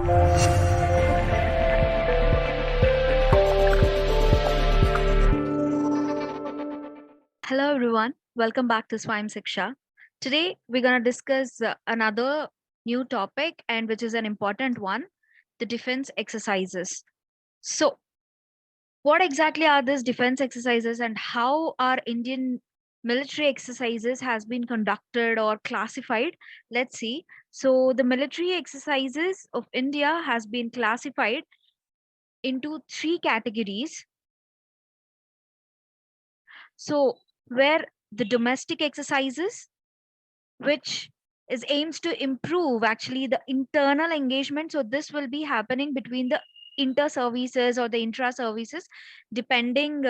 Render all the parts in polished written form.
Hello everyone, welcome back to Swime Siksha. Today we're going to discuss another new topic and which is an important one, the defense exercises. So, what exactly are these defense exercises and how our Indian military exercises has been conducted or classified? Let's see. So, the military exercises of India has been classified into three categories. So, where the domestic exercises, which is aims to improve actually the internal engagement, so this will be happening between the inter services or the intra services depending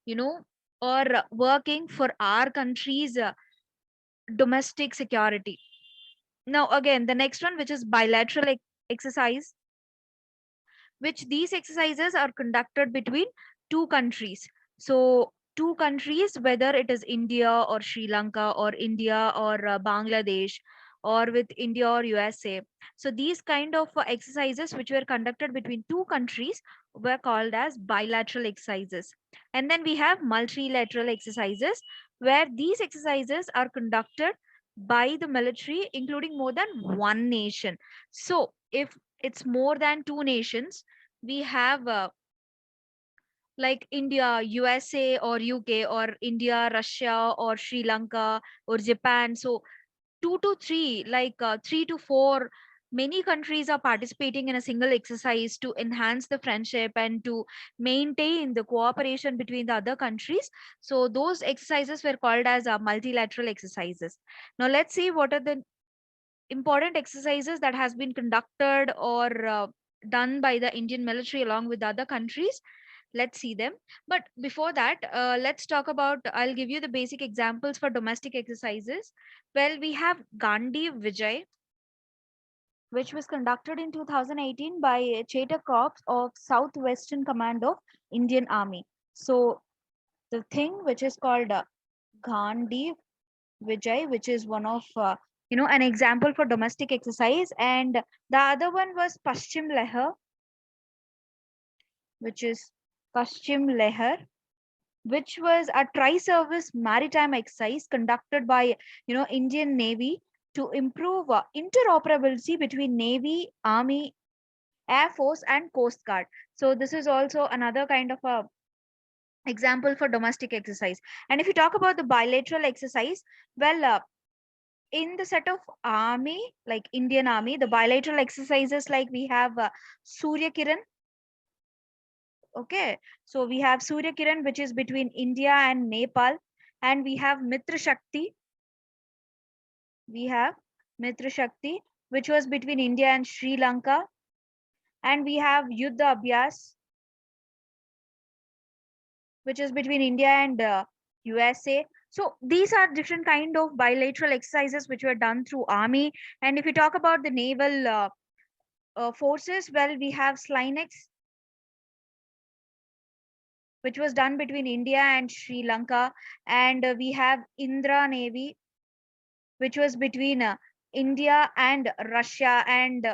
you know or working for our country's domestic security. Now again the next one, which is bilateral exercise, which these exercises are conducted between two countries. So two countries, whether it is India or Sri Lanka or India or Bangladesh or with India or USA. So these kind of exercises which were conducted between two countries were called as bilateral exercises. And then we have multilateral exercises, where these exercises are conducted by the military including more than one nation. So if it's more than two nations, we have like India, USA, or UK, or India, Russia, or Sri Lanka, or Japan. So, two to three, like three to four, many countries are participating in a single exercise to enhance the friendship and to maintain the cooperation between the other countries. So, those exercises were called as multilateral exercises. Now, let's see what are the important exercises that has been conducted or done by the Indian military along with other countries. Let's see them. But before that, let's talk about, I'll give you the basic examples for domestic exercises. Well, we have Gandhi Vijay, which was conducted in 2018 by Cheta Corps of Southwestern Command of Indian Army. So the thing which is called Gandhi Vijay, which is one of an example for domestic exercise, and the other one was Paschim Lehar, which is Paschim Lehar, which was a tri-service maritime exercise conducted by Indian Navy to improve interoperability between Navy, Army, Air Force, and Coast Guard. So this is also another kind of a example for domestic exercise. And if you talk about the bilateral exercise, well, in the set of army, like Indian Army, the bilateral exercises, like we have Surya Kiran. Okay, so we have Surya Kiran, which is between India and Nepal, and we have Mitra Shakti. We have Mitra Shakti, which was between India and Sri Lanka, and we have Yuddha Abhyas, which is between India and USA. So these are different kind of bilateral exercises which were done through army. And if you talk about the naval forces, well, we have Slinex, which was done between India and Sri Lanka, and we have Indra Navy, which was between India and Russia, and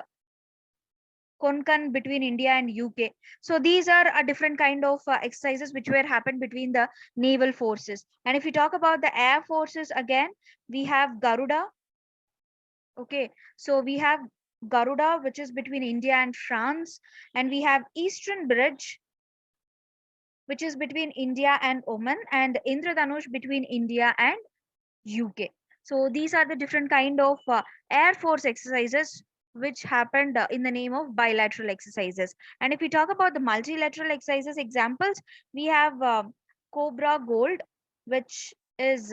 Konkan between India and UK. So these are a different kind of exercises which were happened between the naval forces. And if we talk about the air forces again, we have Garuda. Okay, so we have Garuda, which is between India and France, and we have Eastern Bridge, which is between India and Oman, and Indradhanush between India and UK. So these are the different kind of air force exercises which happened in the name of bilateral exercises. And if we talk about the multilateral exercises examples, we have Cobra Gold, which is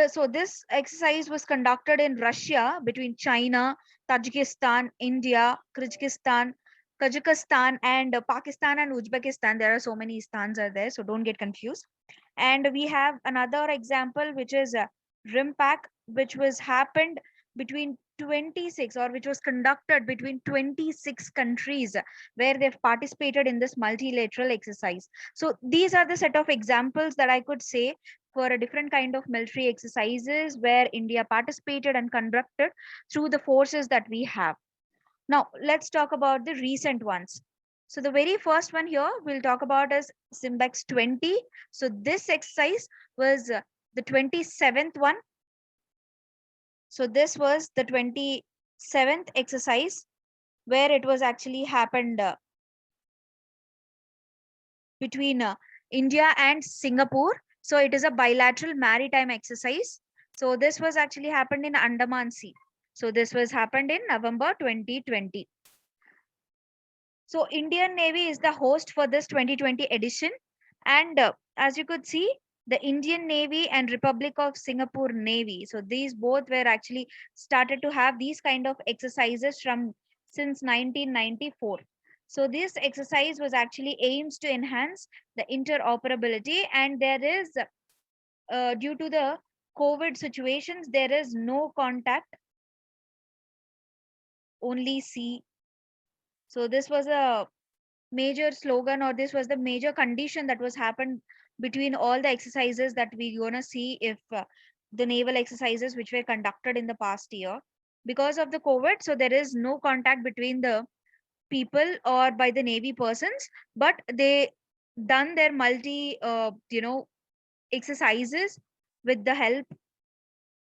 so this exercise was conducted in Russia between China, Tajikistan, India, Kazakhstan, and Pakistan and Uzbekistan. There are so many stans are there, so don't get confused. And we have another example, which is RIMPAC, which was happened between 26, or which was conducted between 26 countries where they've participated in this multilateral exercise. So these are the set of examples that I could say for a different kind of military exercises where India participated and conducted through the forces that we have. Now, let's talk about the recent ones. So the very first one here we'll talk about is Simbex 20. So this exercise was the 27th one. So this was the 27th exercise where it was actually happened between India and Singapore. So it is a bilateral maritime exercise. So this was actually happened in Andaman Sea. So this was happened in November 2020. So Indian Navy is the host for this 2020 edition. And as you could see, the Indian Navy and Republic of Singapore Navy. So these both were actually started to have these kind of exercises from since 1994. So this exercise was actually aims to enhance the interoperability, and there is due to the COVID situations, there is no contact, only sea. So this was a major slogan, or this was the major condition that was happened between all the exercises that we gonna see if the naval exercises which were conducted in the past year because of the COVID. So there is no contact between the people or by the navy persons, but they done their multi exercises with the help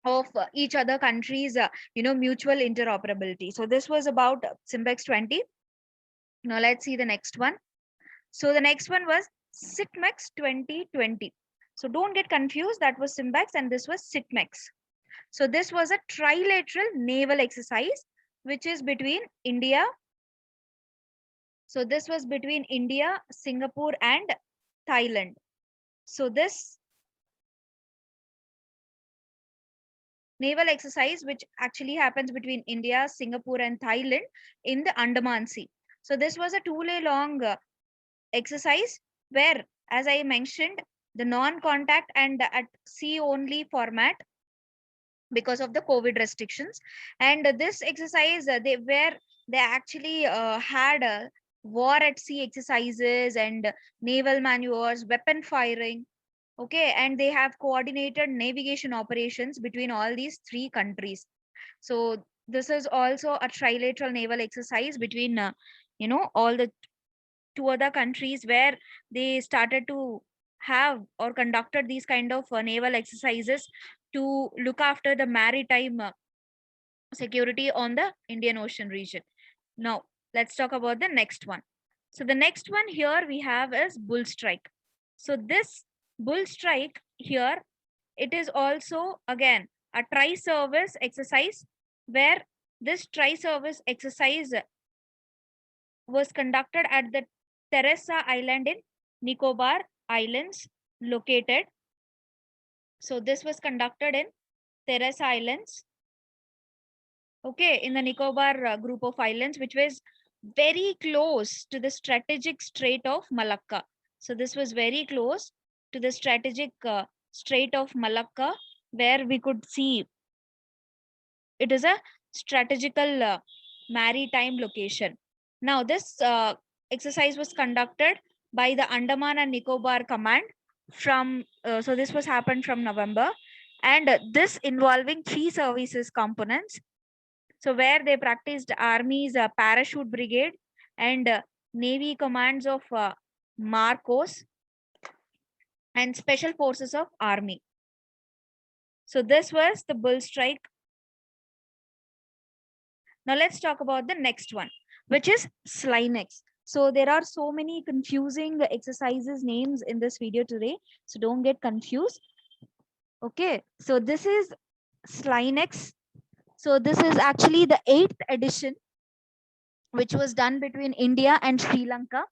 of each other countries mutual interoperability. So this was about Simbex 20. Now let's see the next one. So the next one was SITMEX 2020. So don't get confused. That was Simbex and this was SITMEX. So this was a trilateral naval exercise, which is between India. So this was between India, Singapore, and Thailand. So this naval exercise, which actually happens between India, Singapore, and Thailand in the Andaman Sea. So this was a 2-day long exercise where, as I mentioned, the non-contact and at sea only format because of the COVID restrictions. And this exercise, they actually had war at sea exercises and naval maneuvers, weapon firing. Okay, and they have coordinated navigation operations between all these three countries. So this is also a trilateral naval exercise between all the two other countries where they started to have or conducted these kind of naval exercises to look after the maritime security on the Indian Ocean region. Now, let's talk about the next one. So the next one here we have is Bull Strike. So this Bull Strike here, it is also again a tri-service exercise where this tri-service exercise was conducted at the Teresa Island in Nicobar Islands located. So this was conducted in Teresa Islands, okay, in the Nicobar group of islands, which was very close to the strategic Strait of Malacca. So this was very close to the strategic Strait of Malacca, where we could see it is a strategical maritime location. Now, this exercise was conducted by the Andaman and Nicobar Command from, so this was happened from November, and this involving three services components. So where they practiced Army's parachute brigade and Navy commands of Marcos and special forces of Army. So this was the Bull Strike. Now let's talk about the next one, which is Slinex. So there are so many confusing exercises names in this video today. So don't get confused. Okay, so this is Slinex. So this is actually the 8th edition, which was done between India and Sri Lanka.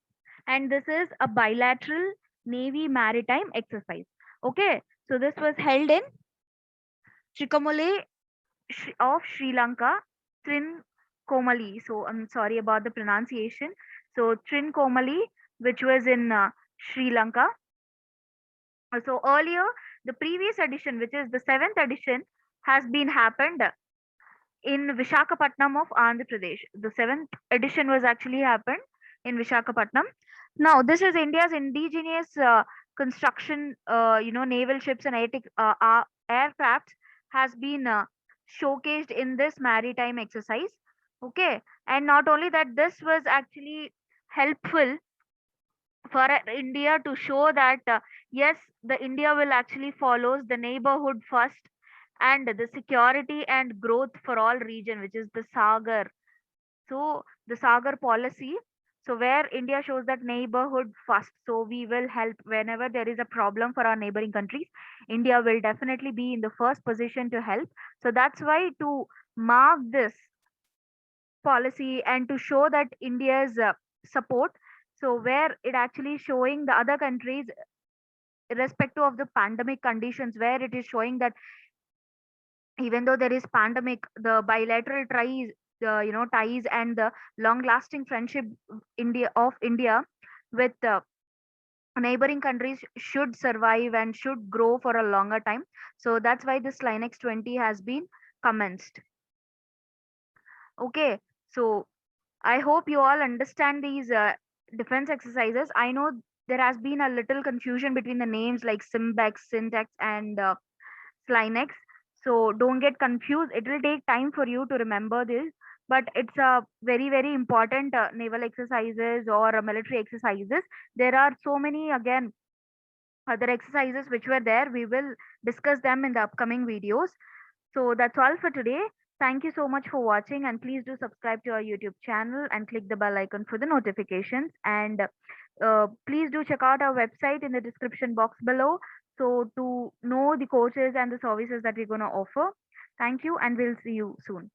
And this is a bilateral Navy maritime exercise. Okay, so this was held in Trikomale of Sri Lanka, Trincomalee. So I'm sorry about the pronunciation. So Trincomalee, which was in Sri Lanka. So earlier, the previous edition, which is the 7th edition, has been happened in Vishakhapatnam of Andhra Pradesh. The seventh edition was actually happened in Vishakhapatnam. Now, this is India's indigenous construction, naval ships and aircraft has been showcased in this maritime exercise. Okay, and not only that, this was actually helpful for India to show that yes, the India will actually follows the neighborhood first and the security and growth for all region, which is the Sagar. So the Sagar policy. So where India shows that neighborhood first. So we will help whenever there is a problem for our neighboring countries. India will definitely be in the first position to help. So that's why to mark this policy and to show that India's support. So where it actually showing the other countries irrespective of the pandemic conditions, where it is showing that even though there is pandemic, the bilateral ties, the ties and the long lasting friendship India with neighboring countries should survive and should grow for a longer time. So that's why this Linex 20 has been commenced. Okay, so I hope you all understand these defense exercises. I know there has been a little confusion between the names like Simbex, Syntax, and Slinex. So don't get confused. It will take time for you to remember this, but it's a very, very important naval exercises or military exercises. There are so many, again, other exercises which were there. We will discuss them in the upcoming videos. So that's all for today. Thank you so much for watching, and please do subscribe to our YouTube channel and click the bell icon for the notifications. And please do check out our website in the description box below. So to know the courses and the services that we're going to offer. Thank you, and we'll see you soon.